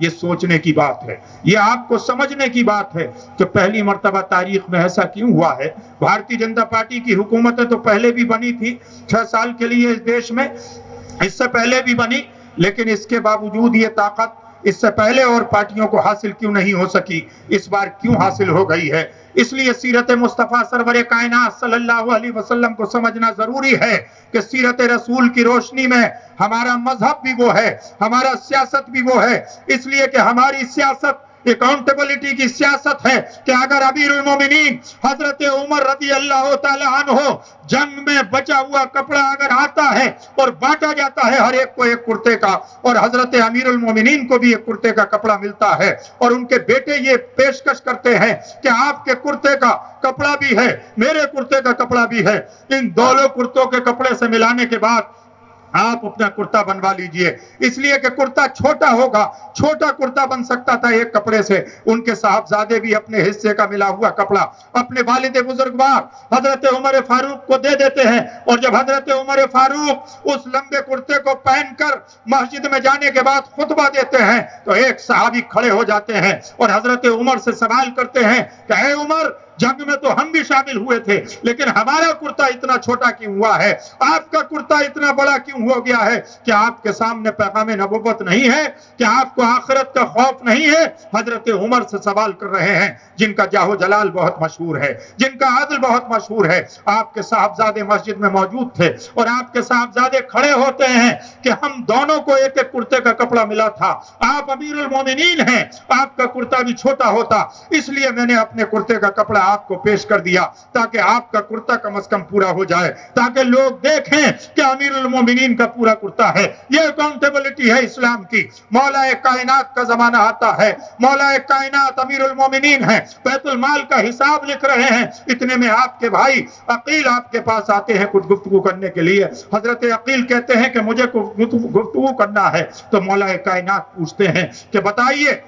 یہ سوچنے کی بات ہے، یہ آپ کو سمجھنے کی بات ہے کہ پہلی مرتبہ تاریخ میں ایسا کیوں ہوا ہے۔ بھارتی جنتا پارٹی کی حکومتیں تو پہلے بھی بنی تھی 6 سال کے لیے اس دیش میں، اس سے پہلے بھی بنی، لیکن اس کے باوجود یہ طاقت اس سے پہلے اور پارٹیوں کو حاصل کیوں نہیں ہو سکی، اس بار کیوں حاصل ہو گئی ہے؟ اس لیے سیرت مصطفیٰ سرور کائنات صلی اللہ علیہ وسلم کو سمجھنا ضروری ہے کہ سیرت رسول کی روشنی میں ہمارا مذہب بھی وہ ہے، ہمارا سیاست بھی وہ ہے، اس لیے کہ ہماری سیاست اکاؤنٹیبلٹی کی سیاست ہے کہ اگر امیر المومنین حضرت عمر رضی اللہ تعالی عنہ جنگ میں بچا ہوا کپڑا اگر آتا ہے اور بانٹا جاتا ہے ہر ایک کو ایک کرتے کا، اور حضرت امیر المومنین کو بھی ایک کرتے کا کپڑا ملتا ہے، اور ان کے بیٹے یہ پیشکش کرتے ہیں کہ آپ کے کرتے کا کپڑا بھی ہے، میرے کرتے کا کپڑا بھی ہے، ان دونوں کرتوں کے کپڑے سے ملانے کے بعد آپ اپنا کرتا بنوا لیجئے، اس لیے کہ کرتا چھوٹا ہوگا، چھوٹا کرتا بن سکتا تھا ایک کپڑے سے۔ ان کے صاحبزادے بھی اپنے حصے کا ملا ہوا کپڑا اپنے والد بزرگوار حضرت عمر فاروق کو دے دیتے ہیں، اور جب حضرت عمر فاروق اس لمبے کرتے کو پہن کر مسجد میں جانے کے بعد خطبہ دیتے ہیں تو ایک صحابی کھڑے ہو جاتے ہیں اور حضرت عمر سے سوال کرتے ہیں کہ اے عمر، جنگ میں تو ہم بھی شامل ہوئے تھے لیکن ہمارا کرتا اتنا چھوٹا کیوں ہوا ہے، آپ کا کرتا اتنا بڑا کیوں ہو گیا ہے؟ کہ آپ کے سامنے پیغام نبوت نہیں ہے؟ کہ آپ کو آخرت کا خوف نہیں ہے؟ حضرت عمر سے سوال کر رہے ہیں جن کا جاہ و جلال بہت مشہور ہے، جن کا عدل بہت مشہور ہے۔ آپ کے صاحبزادے مسجد میں موجود تھے اور آپ کے صاحبزادے کھڑے ہوتے ہیں کہ ہم دونوں کو ایک ایک کرتے کا کپڑا ملا تھا، آپ امیر المومنین ہیں، آپ کا کرتا بھی چھوٹا ہوتا، اس لیے میں نے اپنے کرتے کا کپڑا آپ کو پیش کر دیا تاکہ آپ کا کرتا کم از کم پورا ہو جائے، تاکہ لوگ دیکھیں کہ امیر المومنین کا پورا کرتا ہے۔ یہ اکاؤنٹیبلٹی ہے اسلام کی۔ مولا کائنات کا زمانہ آتا ہے، مولا کائنات امیر المومنین ہیں، بیت المال کا حساب لکھ رہے ہیں، اتنے میں آپ کے بھائی عقیل آپ کے پاس آتے ہیں کچھ گفتگو کرنے کے لیے۔ حضرت عقیل کہتے ہیں کہ مجھے گفتگو کرنا ہے، تو مولا کائنات پوچھتے ہیں کہ بتائیے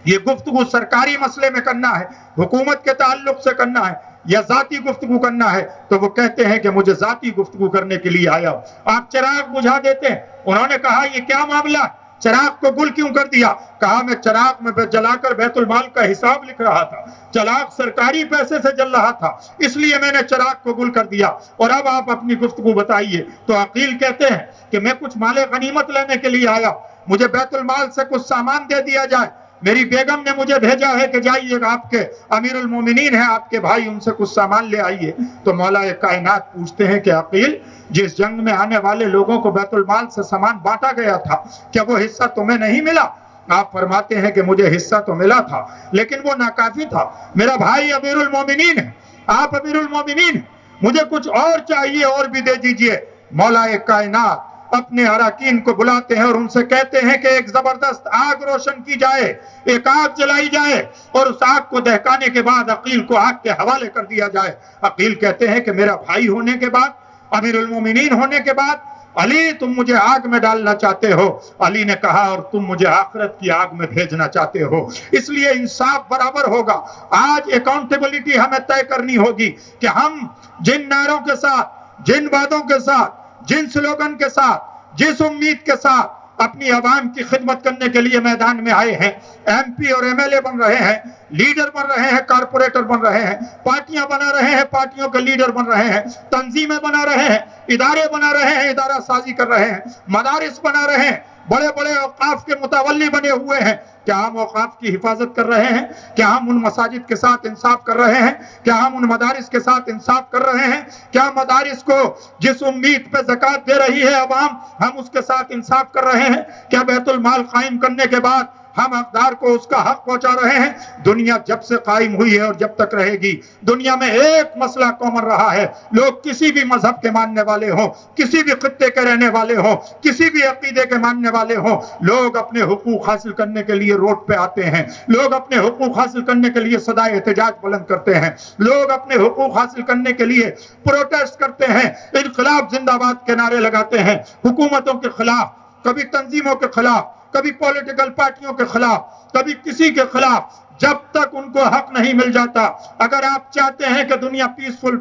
یہ گفتگو سرکاری مسئلے میں کرنا ہے، حکومت کے تعلق سے کرنا ہے، یا ذاتی گفتگو کرنا ہے؟ تو وہ کہتے ہیں کہ مجھے ذاتی گفتگو کرنے کے لیے آیا ہوں۔ آپ چراغ بجھا دیتے ہیں۔ انہوں نے کہا یہ کیا معاملہ، چراغ کو گل کیوں کر دیا؟ کہا میں چراغ میں جلا کر بیت المال کا حساب لکھ رہا تھا، چراغ سرکاری پیسے سے جل رہا تھا، اس لیے میں نے چراغ کو گل کر دیا، اور اب آپ اپنی گفتگو بتائیے۔ تو عقیل کہتے ہیں کہ میں کچھ مال غنیمت لینے کے لیے آیا، مجھے بیت المال سے کچھ سامان دے دیا جائے، میری بیگم نے مجھے بھیجا ہے کہ جائیے آپ کے امیر المومنین ہیں آپ کے بھائی، ان سے کچھ سامان لے آئیے۔ تو مولا کائنات پوچھتے ہیں کہ عقیل، جس جنگ میں آنے والے لوگوں کو بیت المال سے سامان بانٹا گیا تھا کیا وہ حصہ تمہیں نہیں ملا؟ آپ فرماتے ہیں کہ مجھے حصہ تو ملا تھا لیکن وہ ناکافی تھا، میرا بھائی امیر المومنین ہے، آپ امیر المومنین ہیں، مجھے کچھ اور چاہیے، اور بھی دے دیجئے۔ مولا کائنات اپنے اراکین کو بلاتے ہیں اور ان سے کہتے ہیں کہ ایک زبردست آگ روشن کی جائے، ایک آگ جلائی جائے، اور اس آگ کو دہکانے کے بعد عقیل کو آگ کے حوالے کر دیا جائے۔ عقیل کہتے ہیں کہ میرا بھائی ہونے کے بعد، امیر المومنین ہونے کے بعد، علی تم مجھے آگ میں ڈالنا چاہتے ہو؟ علی نے کہا اور تم مجھے آخرت کی آگ میں بھیجنا چاہتے ہو، اس لیے انصاف برابر ہوگا۔ آج اکاؤنٹیبلٹی ہمیں طے کرنی ہوگی کہ ہم جن نعروں کے ساتھ، جن وعدوں کے ساتھ، جن سلوگن کے ساتھ، جس امید کے ساتھ اپنی عوام کی خدمت کرنے کے لیے میدان میں آئے ہیں، ایم پی اور ایم ایل اے بن رہے ہیں، لیڈر بن رہے ہیں، کارپوریٹر بن رہے ہیں، پارٹیاں بنا رہے ہیں، پارٹیوں کے لیڈر بن رہے ہیں، تنظیمیں بنا رہے ہیں، ادارے بنا رہے ہیں، ادارہ سازی کر رہے ہیں، مدارس بنا رہے ہیں، بڑے بڑے اوقاف کے متولی بنے ہوئے ہیں، کیا ہم اوقاف کی حفاظت کر رہے ہیں؟ کیا ہم ان مساجد کے ساتھ انصاف کر رہے ہیں؟ کیا ہم ان مدارس کے ساتھ انصاف کر رہے ہیں؟ کیا مدارس کو جس امید پہ زکوٰۃ دے رہی ہے عوام، ہم اس کے ساتھ انصاف کر رہے ہیں؟ کیا بیت المال قائم کرنے کے بعد ہم حقدار کو اس کا حق پہنچا رہے ہیں؟ دنیا جب سے قائم ہوئی ہے اور جب تک رہے گی، دنیا میں ایک مسئلہ کامن رہا ہے، لوگ کسی بھی مذہب کے ماننے والے ہوں، کسی بھی خطے کے رہنے والے ہوں، کسی بھی عقیدے کے ماننے والے ہوں، لوگ اپنے حقوق حاصل کرنے کے لیے روڈ پہ آتے ہیں، لوگ اپنے حقوق حاصل کرنے کے لیے صدائے احتجاج بلند کرتے ہیں، لوگ اپنے حقوق حاصل کرنے کے لیے پروٹیسٹ کرتے ہیں، انقلاب زندہ باد کے نعرے لگاتے ہیں، حکومتوں کے خلاف، کبھی تنظیموں کے خلاف، کبھی پولیٹیکل پارٹیوں کے خلاف، کبھی کسی کے خلاف، جب تک ان کو حق نہیں مل جاتا۔ اگر آپ چاہتے ہیں کہ دنیا پیسفل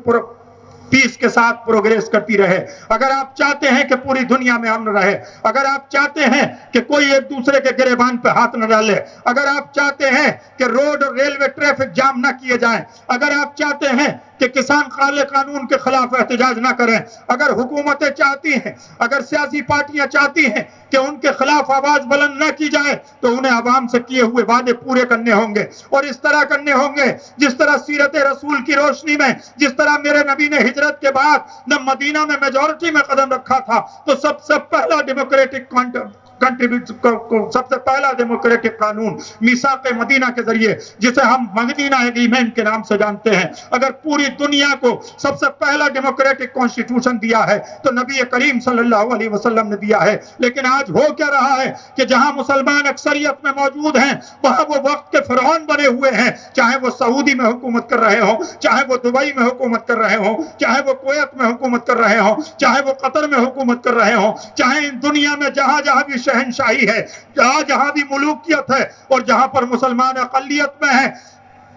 پیس کے ساتھ پروگریس کرتی رہے، اگر آپ چاہتے ہیں کہ پوری دنیا میں امن رہے، اگر آپ چاہتے ہیں کہ کوئی ایک دوسرے کے گریبان پہ ہاتھ نہ ڈالے، اگر آپ چاہتے ہیں کہ روڈ اور ریلوے ٹریفک جام نہ کیے جائیں، اگر آپ چاہتے ہیں کہ کسان کالے قانون کے خلاف احتجاج نہ کریں، اگر حکومتیں چاہتی ہیں، اگر سیاسی پارٹیاں چاہتی ہیں کہ ان کے خلاف آواز بلند نہ کی جائے، تو انہیں عوام سے کیے ہوئے وعدے پورے کرنے ہوں گے، اور اس طرح کرنے ہوں گے جس طرح سیرت رسول کی روشنی میں، جس طرح میرے نبی نے ہجرت کے بعد جب مدینہ میں میجورٹی میں قدم رکھا تھا تو سب سے پہلا ڈیموکریٹک سب سے پہلا ڈیموکریٹک قانون میثاق مدینہ کے ذریعے، جسے ہم مدینہ ایگریمنٹ کے نام سے جانتے ہیں، اگر پوری دنیا کو سب سے پہلا ڈیموکریٹک کانسٹیٹیوشن دیا ہے تو نبی کریم صلی اللہ علیہ وسلم نے دیا ہے۔ لیکن آج ہو کیا رہا ہے کہ جہاں مسلمان اکثریت میں موجود ہیں وہاں وہ وقت کے فرعون بنے ہوئے ہیں، چاہے وہ سعودی میں حکومت کر رہے ہوں، چاہے وہ دبئی میں حکومت کر رہے ہوں، چاہے وہ کویت میں حکومت کر رہے ہوں، چاہے وہ قطر میں حکومت کر رہے ہوں، چاہے دنیا میں جہاں جہاں بھی شہنشاہی ہے، جہاں جہاں بھی ملوکیت ہے، اور جہاں پر مسلمان اقلیت میں ہیں،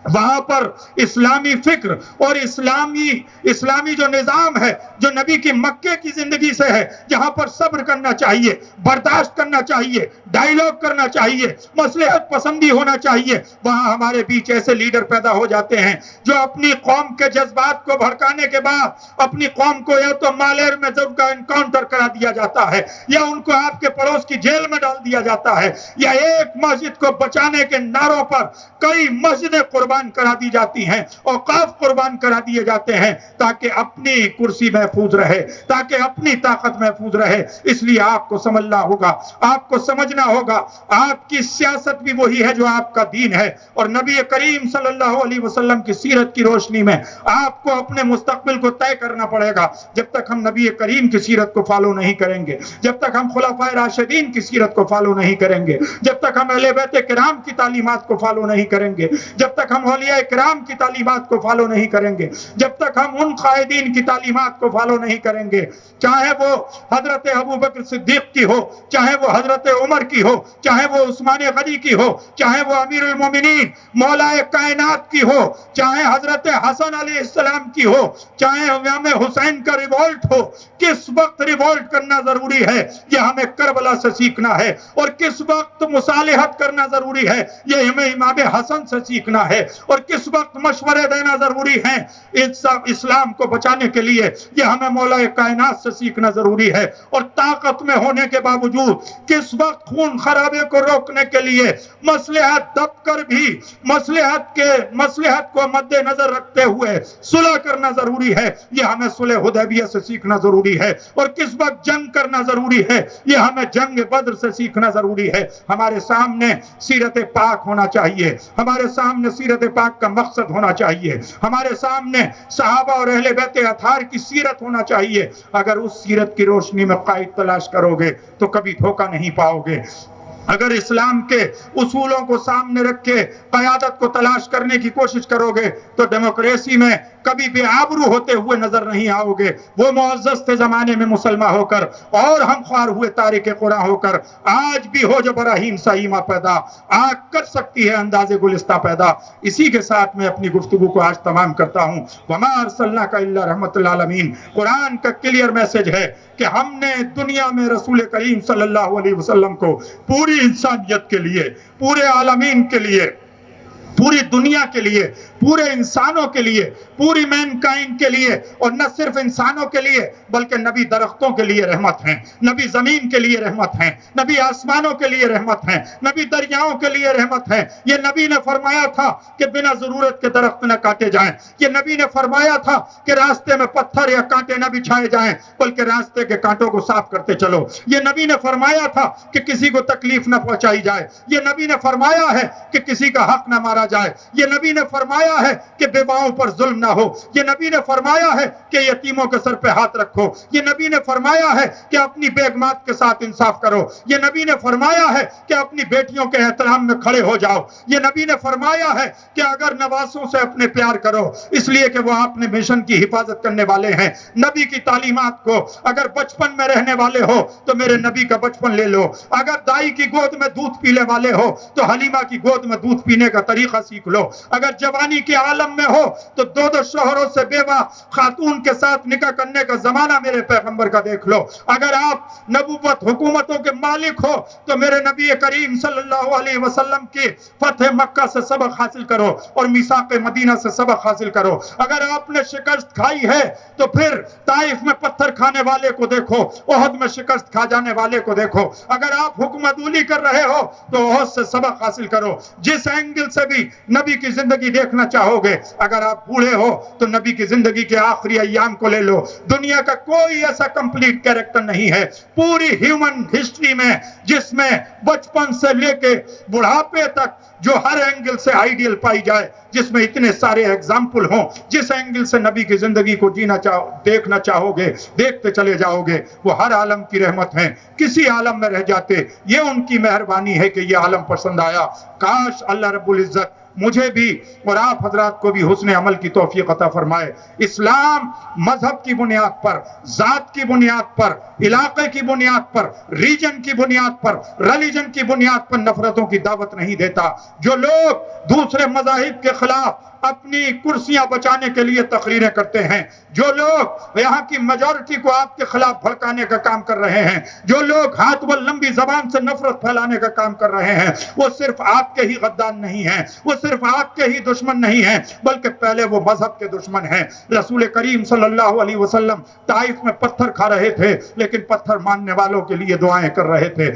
وہاں پر اسلامی فکر اور اسلامی جو نظام ہے جو نبی کی مکے کی زندگی سے ہے، جہاں پر صبر کرنا چاہیے، برداشت کرنا چاہیے، ڈائیلاگ کرنا چاہیے، مصلحت پسندی ہونا چاہیے، وہاں ہمارے بیچ ایسے لیڈر پیدا ہو جاتے ہیں جو اپنی قوم کے جذبات کو بھڑکانے کے بعد اپنی قوم کو یا تو مالیر میں جب کا انکاؤنٹر کرا دیا جاتا ہے، یا ان کو آپ کے پڑوس کی جیل میں ڈال دیا جاتا ہے، یا ایک مسجد کو بچانے کے نعروں پر کئی مسجدیں قربان کرا دی جاتی ہیں، اوقاف قربان کرا دیے جاتے ہیں، تاکہ اپنی کرسی محفوظ رہے، تاکہ اپنی طاقت محفوظ رہے۔ اس لیے آپ کو سمجھنا ہوگا، آپ کو سمجھنا ہوگا، آپ کی سیاست بھی وہی ہے جو آپ کا دین ہے، اور نبی کریم صلی اللہ علیہ وسلم کی سیرت کی روشنی میں آپ کو اپنے مستقبل کو طے کرنا پڑے گا۔ جب تک ہم نبی کریم کی سیرت کو فالو نہیں کریں گے، جب تک ہم خلفائے راشدین کی سیرت کو فالو نہیں کریں گے، جب تک ہم اہل بیت کرام کی تعلیمات کو فالو نہیں کریں گے، جب تک ہم اولیاء کرام کی تعلیمات کو فالو نہیں کریں گے، جب تک ہم ان قائدین کی تعلیمات کو فالو نہیں کریں گے، چاہے وہ حضرت ابوبکر صدیق کی ہو، چاہے وہ حضرت عمر کی ہو، چاہے وہ عثمان غنی کی ہو، چاہے وہ امیر المومنین مولا کائنات کی ہو، چاہے حضرت حسن علیہ السلام کی ہو، چاہے امام حسین کا ریوولٹ ہو، کس وقت ریوولٹ کرنا ضروری ہے یہ ہمیں کربلا سے سیکھنا ہے، اور کس وقت مصالحت کرنا ضروری ہے یہ ہمیں امام حسن سے سیکھنا ہے، اور کس وقت مشورے دینا ضروری ہے اسلام کو بچانے کے لیے یہ ہمیں مولا کائنات سے سیکھنا ضروری ہے، اور طاقت میں ہونے کے باوجود کس وقت خون خرابے کو روکنے کے لیے مصلحت دب کر بھی مصلحت کو مد نظر رکھتے ہوئے صلح کرنا ضروری ہے یہ ہمیں صلح حدیبیہ سے سیکھنا ضروری ہے، اور کس وقت جنگ کرنا ضروری ہے یہ ہمیں جنگ بدر سے سیکھنا ضروری ہے۔ ہمارے سامنے سیرت پاک ہونا چاہیے، ہمارے سامنے سیرت پاک کا مقصد ہونا چاہیے، ہمارے سامنے صحابہ اور اہل بیت اطہار کی سیرت ہونا چاہیے۔ اگر اس سیرت کی روشنی میں قائد تلاش کرو گے تو کبھی دھوکہ نہیں پاؤ گے، اگر اسلام کے اصولوں کو سامنے رکھ کے قیادت کو تلاش کرنے کی کوشش کرو گے تو ڈیموکریسی میں کبھی بے آبرو ہوتے ہوئے نظر نہیں آؤ گے۔ وہ معزز تھے زمانے میں مسلمہ ہو کر، اور ہم خوار ہوئے تارک قرآن ہو کر، آج بھی ہو جو براہیم سائیمہ پیدا، آگ کر سکتی ہے انداز گلستہ پیدا۔ اسی کے ساتھ میں اپنی گفتگو کو آج تمام کرتا ہوں۔ وما ارسلناک الا رحمۃ للعالمین، قرآن کا کلیئر میسج ہے کہ ہم نے دنیا میں رسول کریم صلی اللہ علیہ وسلم کو پوری انسانیت کے لیے، پورے عالمین کے لیے، پوری دنیا کے لیے، پورے انسانوں کے لیے، پوری مین کائنڈ کے لیے، اور نہ صرف انسانوں کے لیے بلکہ نبی درختوں کے لیے رحمت ہیں، نبی زمین کے لیے رحمت ہیں، نبی آسمانوں کے لیے رحمت ہیں، نبی دریاؤں کے لیے رحمت ہیں۔ یہ نبی نے فرمایا تھا کہ بنا ضرورت کے درخت نہ کاٹے جائیں، یہ نبی نے فرمایا تھا کہ راستے میں پتھر یا کانٹے نہ بچھائے جائیں بلکہ راستے کے کانٹوں کو صاف کرتے چلو، یہ نبی نے فرمایا تھا کہ کسی کو تکلیف نہ پہنچائی جائے، یہ نبی نے فرمایا ہے کہ کسی کا حق نہ مارا جائے، یہ نبی نے فرمایا ہے کہ بیواؤں پر ظلم نہ ہو، یہ نبی نے فرمایا ہے کہ یتیموں کے سر پہ ہاتھ رکھو، یہ نبی نے فرمایا ہے کہ اپنی بیگمات کے ساتھ انصاف کرو، یہ نبی نے فرمایا ہے کہ اپنی بیٹیوں کے احترام میں کھڑے ہو جاؤ، یہ نبی نے فرمایا ہے کہ اگر نواسوں سے اپنے پیار کرو اس لیے کہ وہ اپنے مشن کی حفاظت کرنے والے ہیں۔ نبی کی تعلیمات کو اگر بچپن میں رہنے والے ہو تو میرے نبی کا بچپن لے لو، اگر دائی کی گود میں دودھ پینے والے ہو تو حلیمہ کی گود میں دودھ پینے کا طریقہ طریقہ سیکھ لو. اگر جوانی کے عالم میں ہو تو دو دو شوہروں سے بیوہ خاتون کے ساتھ نکاح کرنے کا زمانہ میرے پیغمبر کا دیکھ لو. اگر آپ نبوت حکومتوں کے مالک ہو تو میرے نبی کریم صلی اللہ علیہ وسلم کی فتح مکہ سے سبق حاصل کرو اور میثاق مدینہ سے سبق حاصل کرو. اگر آپ نے شکست کھائی ہے تو پھر طائف میں پتھر کھانے والے کو دیکھو, احد میں شکست کھا جانے والے کو دیکھو. اگر آپ حکم عدولی کر رہے ہو تو احد سے سبق حاصل کرو. جس اینگل سے بھی نبی کی زندگی دیکھنا چاہو گے, اگر آپ بوڑھے ہو تو نبی کی زندگی کے آخری ایام کو لے لو. دنیا کا کوئی ایسا کمپلیٹ کیریکٹر نہیں ہے پوری ہیومن ہسٹری میں جس میں بچپن سے لے کے بڑھاپے تک جو ہر اینگل سے آئیڈیل پائی جائے, جس میں اتنے سارے ایگزامپل ہوں. جس اینگل سے نبی کی زندگی کو دیکھنا چاہو گے دیکھتے چلے جاؤ گے. وہ ہر عالم کی رحمت ہیں. کسی عالم میں رہ جاتے, یہ ان کی مہربانی ہے کہ یہ عالم پسند آیا. کاش اللہ رب العزت مجھے بھی اور آپ حضرات کو بھی حسن عمل کی توفیق عطا فرمائے. اسلام مذہب کی بنیاد پر, ذات کی بنیاد پر, علاقے کی بنیاد پر, ریجن کی بنیاد پر, ریلیجن کی بنیاد پر نفرتوں کی دعوت نہیں دیتا. جو لوگ دوسرے مذاہب کے خلاف اپنی کرسیاں بچانے کے لیے تقریریں کرتے ہیں, جو لوگ یہاں کی میجورٹی کو آپ کے خلاف بھڑکانے کا کام کر رہے ہیں, جو لوگ ہاتھ و لمبی زبان سے نفرت پھیلانے کا کام کر رہے ہیں, وہ صرف آپ کے ہی غدار نہیں ہیں, وہ صرف آپ کے ہی دشمن نہیں ہیں, بلکہ پہلے وہ مذہب کے دشمن ہیں. رسول کریم صلی اللہ علیہ وسلم طائف میں پتھر کھا رہے تھے لیکن پتھر ماننے والوں کے لیے دعائیں کر رہے تھے.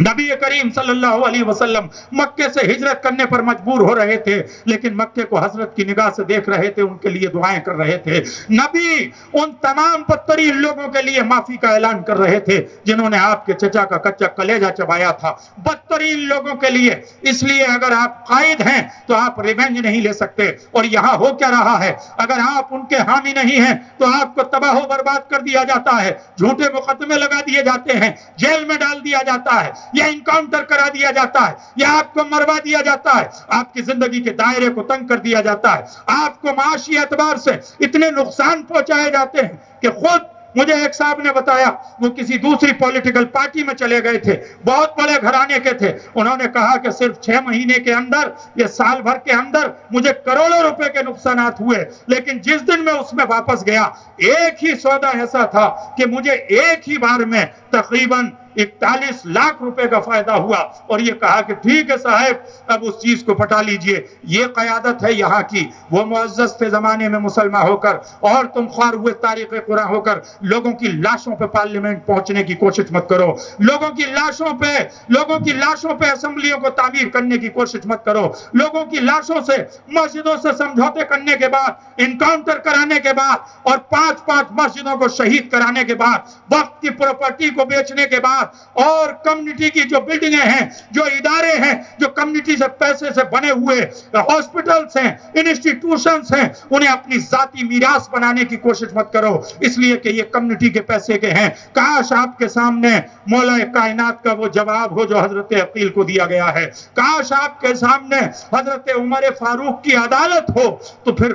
نبی کریم صلی اللہ علیہ وسلم مکے سے ہجرت کرنے پر مجبور ہو رہے تھے لیکن مکے کو حضرت کی نگاہ سے دیکھ رہے تھے, ان کے لیے دعائیں کر رہے تھے. نبی ان تمام بدترین لوگوں کے لیے معافی کا اعلان کر رہے تھے جنہوں نے آپ کے چچا کا کچا کلیجہ چبایا تھا. بدترین لوگوں کے لیے. اس لیے اگر آپ قائد ہیں تو آپ ریونج نہیں لے سکتے. اور یہاں ہو کیا رہا ہے, اگر آپ ان کے حامی نہیں ہیں تو آپ کو تباہ و برباد کر دیا جاتا ہے, جھوٹے مقدمے لگا دیے جاتے ہیں, جیل میں ڈال دیا جاتا ہے, یا انکاؤنٹر کرا دیا جاتا ہے, یا آپ کو مروا دیا جاتا ہے, آپ کی زندگی کے دائرے کو تنگ کر دیا جاتا ہے, آپ کو معاشی اعتبار سے اتنے نقصان پہنچائے جاتے ہیں کہ خود مجھے ایک صاحب نے بتایا وہ کسی دوسری پولیٹیکل پارٹی میں چلے گئے تھے, بہت بڑے گھرانے کے تھے. انہوں نے کہا کہ صرف 6 مہینے کے اندر یا سال بھر کے اندر مجھے کروڑوں روپے کے نقصانات ہوئے, لیکن جس دن میں اس میں واپس گیا ایک ہی سودا ایسا تھا کہ مجھے ایک ہی بار میں تقریباً 41 لاکھ روپے کا فائدہ ہوا. اور یہ کہا کہ ٹھیک ہے صاحب اب اس چیز کو پٹا لیجئے. یہ قیادت ہے یہاں کی. وہ معزز تھے زمانے میں مسلمان ہو کر, اور تم خوار ہوئے تاریخ قرآن ہو کر لوگوں کی لاشوں پہ پارلیمنٹ پہنچنے کی کوشش مت کرو, لوگوں کی لاشوں پہ اسمبلیوں کو تعمیر کرنے کی کوشش مت کرو, لوگوں کی لاشوں سے مسجدوں سے سمجھوتے کرنے کے بعد, انکاؤنٹر کرانے کے بعد اور 5 مسجدوں کو شہید کرانے کے بعد, وقت کی پراپرٹی کو بیچنے کے بعد, اور کمیونٹی کی جو بلڈنگیں ہیں, جو ادارے ہیں, جو کمیونٹی سے پیسے سے بنے ہوئے ہاسپٹلز ہیں, انسٹیٹیوشنز ہیں, انہیں اپنی ذاتی میراث بنانے کی کوشش مت کرو, اس لیے کہ یہ کمیونٹی کے پیسے کے ہیں. کاش آپ کے سامنے مولا کائنات کا وہ جواب ہو جو حضرت عقیل کو دیا گیا ہے. کاش آپ کے سامنے حضرت عمر فاروق کی عدالت ہو تو پھر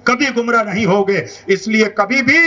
کبھی گمراہ نہیں ہوگے. اس لیے کبھی بھی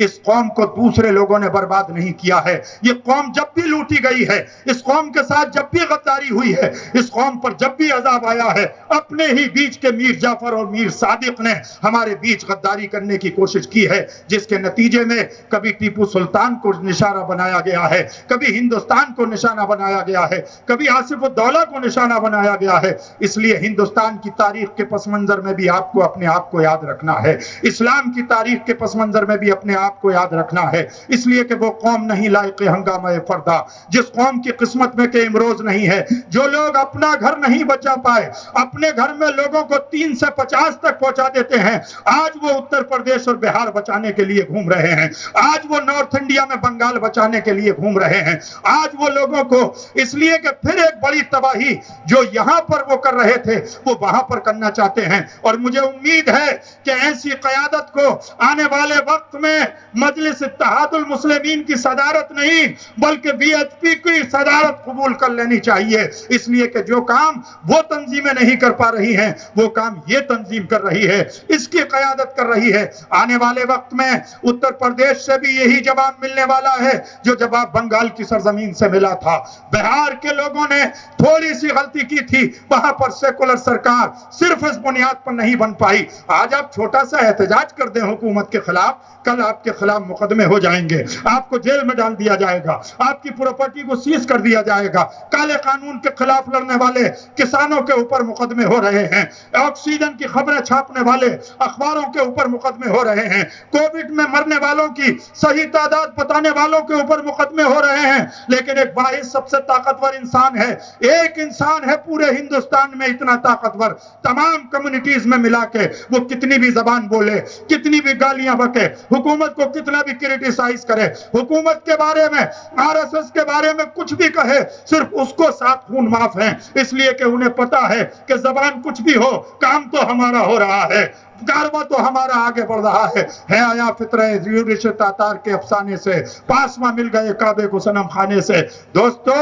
اس قوم کو دوسرے لوگوں نے برباد نہیں کیا ہے. یہ قوم جب بھی لوٹی گئی ہے, اس قوم کے ساتھ جب بھی غداری ہوئی ہے, اس قوم پر جب بھی عذاب آیا ہے, اپنے ہی بیچ کے میر جعفر اور میر صادق نے ہمارے بیچ غداری کرنے کی کوشش کی ہے, جس کے نتیجے میں کبھی ٹیپو سلطان کو نشانہ بنایا گیا ہے, کبھی ہندوستان کو نشانہ بنایا گیا ہے, کبھی آصف الدولہ کو نشانہ بنایا گیا ہے. اس لیے ہندوستان کی تاریخ کے پس منظر میں بھی آپ کو اپنے آپ کو یاد رکھنا ہے, اسلام کی تاریخ کے پس منظر میں بھی اپنے آپ کو یاد رکھنا ہے. اس لیے کہ وہ قوم نہیں لائق ہنگامہ فردا, جس قوم کی قسمت میں کہ امروز نہیں ہے, جو لوگ اپنا گھر نہیں بچا پائے, اپنے گھر میں لوگوں کو 3 سے 50 تک پہنچا دیتے ہیں, آج وہ اتر پردیش اور بہار بچانے کے لیے گھوم رہے ہیں, آج وہ نارتھ انڈیا میں بنگال بچانے کے لیے گھوم رہے ہیں, آج وہ لوگوں کو, اس لیے کہ پھر ایک بڑی تباہی جو یہاں پر وہ کر رہے تھے وہ وہاں پر کرنا چاہتے ہیں. اور مجھے امید ہے کہ ایسی قیادت کو آنے والے وقت میں مجلس اتحاد المسلمین کی صدارت نہیں بلکہ بی ایچ پی کی صدارت قبول کر لینی چاہیے، اس لیے کہ جو کام وہ تنظیمیں نہیں کر پا رہی ہیں وہ کام یہ تنظیم کر رہی ہے، اس کی قیادت کر رہی ہے۔ آنے والے وقت میں اتر پردیش سے بھی یہی جواب ملنے والا ہے جو جواب بنگال کی سرزمین سے ملا تھا۔ بہار کے لوگوں نے تھوڑی سی غلطی کی تھی، وہاں پر سیکولر سرکار صرف اس بنیاد پر نہیں بن پائی۔ آج آپ چھوٹا سا احتجاج کر دیں حکومت کے خلاف، کل آپ کے خلاف مقدمے ہو جائیں گے، آپ کو جیل میں ڈال دیا جائے گا، آپ کی پراپرٹی کو سیز کر دیا جائے گا، کالے قانون کے خلاف لڑنے والے کسانوں کے اوپر مقدمے ہو رہے ہیں، آکسیجن کی خبریں چھاپنے والے اخباروں کے اوپر مقدمے ہو رہے ہیں، کووڈ میں مرنے والوں کی صحیح تعداد بتانے والوں کے اوپر مقدمے ہو رہے ہیں، لیکن ایک واحد سب سے طاقتور انسان ہے، ایک انسان ہے پورے ہندوستان میں اتنا طاقتور، تمام کمیونٹیز میں ملا کے وہ کتنی بھی زبان بولے، کتنی بھی گالیاں بکے، حکومت کو کتنا بھی کرٹیسائز کرے، حکومت کے بارے میں آر ایس ایس کے بارے میں کچھ بھی کہے، صرف اس کو 7 خون معاف ہیں، اس لیے کہ انہیں پتا ہے کہ زبان کچھ بھی ہو کام تو ہمارا ہو رہا ہے، کارواں تو ہمارا آگے بڑھ رہا ہے آیا فطرہ یورش تاتار کے افسانے سے پاسما مل گئے کعبے کو صنم خانے سے۔ دوستو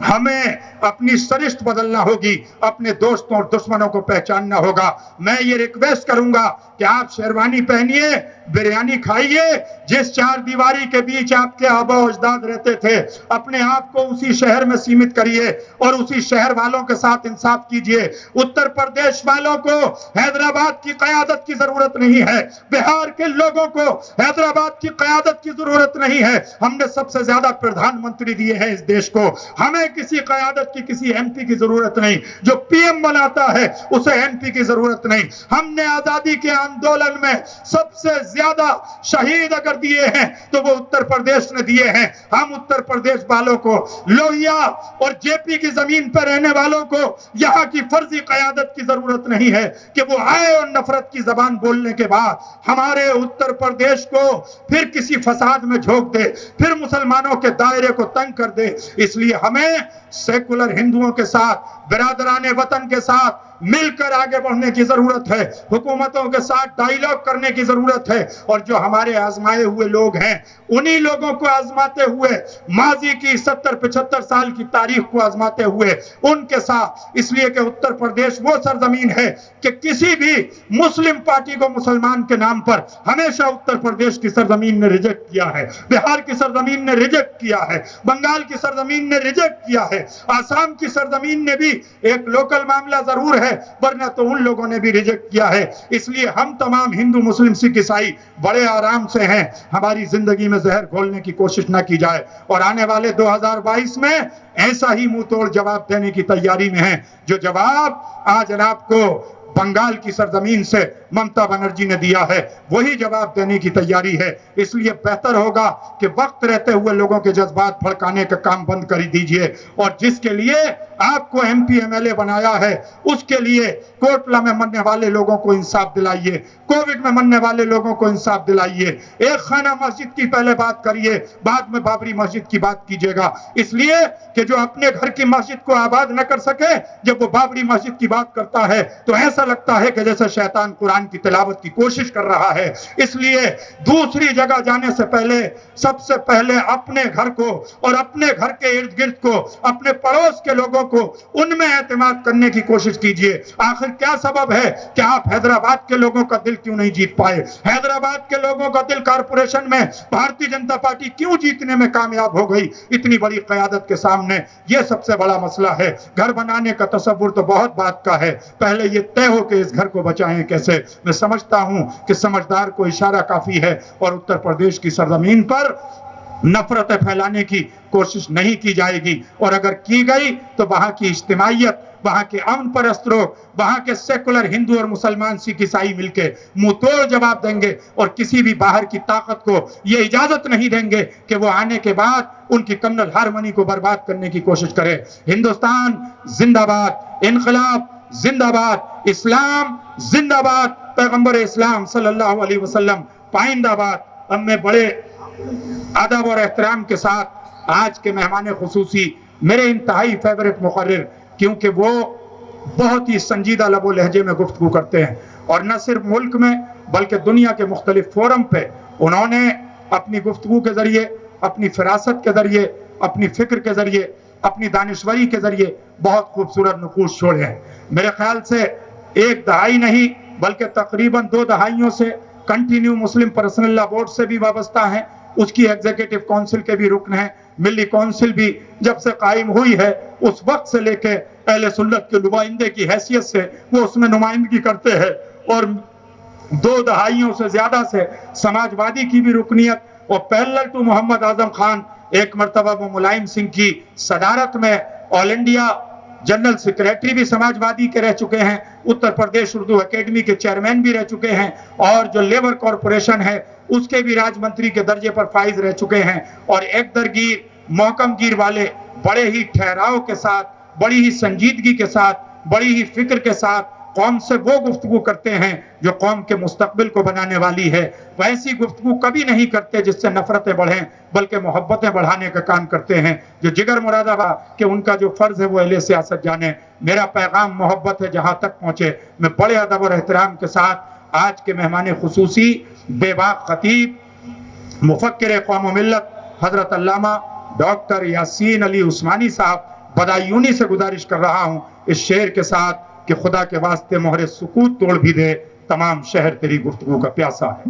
ہمیں اپنی سرشت بدلنا ہوگی، اپنے دوستوں اور دشمنوں کو پہچاننا ہوگا۔ میں یہ ریکویسٹ کروں گا کہ آپ شیروانی پہنیے، بریانی کھائیے، جس 4 دیواری کے بیچ آپ کے آبا و اجداد رہتے تھے اپنے آپ کو اسی شہر میں سیمت کریے اور اسی شہر والوں کے ساتھ انصاف کیجئے۔ اتر پردیش والوں کو حیدرآباد کی قیادت کی ضرورت نہیں ہے، بہار کے لوگوں کو حیدرآباد کی قیادت کی ضرورت نہیں ہے۔ ہم نے سب سے زیادہ پردھان منتری دیے ہیں اس دیش کو، ہمیں کسی قیادت کی کسی ایم پی کی ضرورت نہیں، جو پی ایم بناتا ہے اسے ایم پی کی ضرورت نہیں۔ ہم نے آزادی کے آندولن میں سب سے زیادہ شہید اگر دیے ہیں تو وہ اتر پردیش نے دیے ہیں۔ ہم اتر پردیش والوں کو، لوہیا اور جے پی کی زمین پر رہنے والوں کو یہاں کی فرضی قیادت کی ضرورت نہیں ہے کہ وہ آئے اور نفرت کی زبان بولنے کے بعد ہمارے اتر پردیش کو پھر کسی فساد میں جھونک دے، پھر مسلمانوں کے دائرے کو تنگ کر دے۔ اس لیے ہمیں سیکولر ہندوؤں کے ساتھ، برادران وطن کے ساتھ مل کر آگے بڑھنے کی ضرورت ہے، حکومتوں کے ساتھ ڈائیلاگ کرنے کی ضرورت ہے، اور جو ہمارے آزمائے ہوئے لوگ ہیں انہی لوگوں کو آزماتے ہوئے، ماضی کی 70-75 سال کی تاریخ کو آزماتے ہوئے ان کے ساتھ، اس لیے کہ اتر پردیش وہ سرزمین ہے کہ کسی بھی مسلم پارٹی کو مسلمان کے نام پر ہمیشہ اتر پردیش کی سرزمین نے ریجیکٹ کیا ہے، بہار کی سرزمین نے ریجیکٹ کیا ہے، بنگال کی سرزمین نے ریجیکٹ کیا ہے، آسام کی سرزمین نے بھی ایک لوکل معاملہ ضرور ہے ورنہ تو ان لوگوں نے بھی ریجیکٹ کیا ہے۔ اس لیے ہم تمام ہندو مسلم سکھ عیسائی بڑے آرام سے ہیں، ہماری زندگی میں زہر گھولنے کی کوشش نہ کی جائے، اور آنے والے 2022 میں ایسا ہی منہ توڑ جواب دینے کی تیاری میں ہیں جو جواب آج جناب کو بنگال کی سرزمین سے ممتا بنرجی نے دیا ہے، وہی جواب دینے کی تیاری ہے۔ اس لیے بہتر ہوگا کہ وقت رہتے ہوئے لوگوں کے جذبات بھڑکانے کا کام بند کر دیجئے، اور جس کے لیے آپ کو M P M L A بنایا ہے اس کے لیے کوٹلہ میں مرنے والے لوگوں کو انصاف دلائیے، کووڈ میں مرنے والے لوگوں کو انصاف دلائیے، ایک خانہ مسجد کی پہلے بات کریے، بعد میں بابری مسجد کی بات کیجیے گا، اس لیے کہ جو اپنے گھر کی مسجد کو آباد نہ کر سکے جب وہ بابری مسجد کی بات کرتا ہے تو ایسا لگتا ہے کہ جیسے شیطان قرآن کی تلاوت کی کوشش کر رہا ہے۔ اس لیے دوسری جگہ جانے سے پہلے سب سے پہلے اپنے گھر کو اور اپنے گھر کے ارد گرد کو، اپنے پڑوس کے لوگوں کو ان میں اعتماد کرنے کی کوشش کیجئے۔ آخر کیا سبب ہے کہ آپ حیدرآباد کے لوگوں کا دل کیوں نہیں جیت پائے؟ حیدرآباد کے لوگوں کا دل کارپوریشن میں بھارتی جنتا پارٹی کیوں جیتنے میں کامیاب ہو گئی اتنی بڑی قیادت کے سامنے؟ یہ سب سے بڑا مسئلہ ہے۔ گھر بنانے کا تصور تو بہت بات کا ہے، پہلے یہ طے ہو کہ اس گھر کو بچائیں کیسے۔ میں سمجھتا ہوں کہ سمجھدار کو اشارہ کافی ہے، اور اتر پردیش کی سرزمین پر نفرتیں پھیلانے کی کوشش نہیں کی جائے گی، اور اگر کی گئی تو وہاں کی اجتماعیت، وہاں کے امن پرست لوگ، وہاں کے سیکولر ہندو اور مسلمان سکھ عیسائی مل کے منہ توڑ جواب دیں گے، اور کسی بھی باہر کی طاقت کو یہ اجازت نہیں دیں گے کہ وہ آنے کے بعد ان کی کمنل ہارمنی کو برباد کرنے کی کوشش کرے۔ ہندوستان زندہ باد، انقلاب زندہ باد، اسلام زندہ باد، پیغمبر اسلام صلی اللہ علیہ وسلم پائندہ باد۔ اب میں بڑے ادب اور احترام کے ساتھ آج کے مہمان خصوصی، میرے انتہائی فیورٹ مقرر، کیونکہ وہ بہت ہی سنجیدہ لب و لہجے میں گفتگو کرتے ہیں، اور نہ صرف ملک میں بلکہ دنیا کے مختلف فورم پہ انہوں نے اپنی گفتگو کے ذریعے، اپنی فراست کے ذریعے، اپنی فکر کے ذریعے، اپنی دانشوری کے ذریعے بہت خوبصورت نقوش چھوڑے ہیں۔ میرے خیال سے ایک دہائی نہیں بلکہ تقریباً 2 دہائیوں سے کنٹینیو مسلم پرسنل لا بورڈ سے بھی وابستہ ہیں، اس کی ایگزیکٹو کونسل کے بھی رکن ہیں، ملی کونسل بھی جب سے قائم ہوئی ہے اس وقت سے لے کے اہل سنت کے نمائندے کی حیثیت سے وہ اس میں نمائندگی کرتے ہیں، اور 2 دہائیوں سے زیادہ سے سماج وادی کی بھی رکنیت، اور پیرلل ٹو محمد اعظم خان ایک مرتبہ وہ ملائم سنگھ کی صدارت میں آل انڈیا جنرل سیکریٹری بھی سماج وادی کے رہ چکے ہیں، اتر پردیش اردو اکیڈمی کے چیئرمین بھی رہ چکے ہیں، اور جو لیبر کارپوریشن ہے اس کے بھی راج منتری کے درجے پر فائز رہ چکے ہیں، اور ایک درگیر محکم گیر والے بڑے ہی ٹھہراؤ کے ساتھ، بڑی ہی سنجیدگی کے ساتھ، بڑی ہی فکر کے ساتھ قوم سے وہ گفتگو کرتے ہیں جو قوم کے مستقبل کو بنانے والی ہے۔ ویسی گفتگو کبھی نہیں کرتے جس سے نفرتیں بڑھیں، بلکہ محبتیں بڑھانے کا کام کرتے ہیں۔ جو جگر مراد آباد کہ ان کا جو فرض ہے وہ اہل سیاست جانے۔ میرا پیغام محبت ہے جہاں تک پہنچے۔ میں بڑے ادب اور احترام کے ساتھ آج کے مہمان خصوصی بے باک خطیب مفکر قوم و ملت حضرت علامہ ڈاکٹر یاسین علی عثمانی صاحب بدایونی سے گزارش کر رہا ہوں اس شعر کے ساتھ کہ خدا کے واسطے مہر سکوت توڑ بھی دے، تمام شہر تیری گفتگو کا پیاسا ہے۔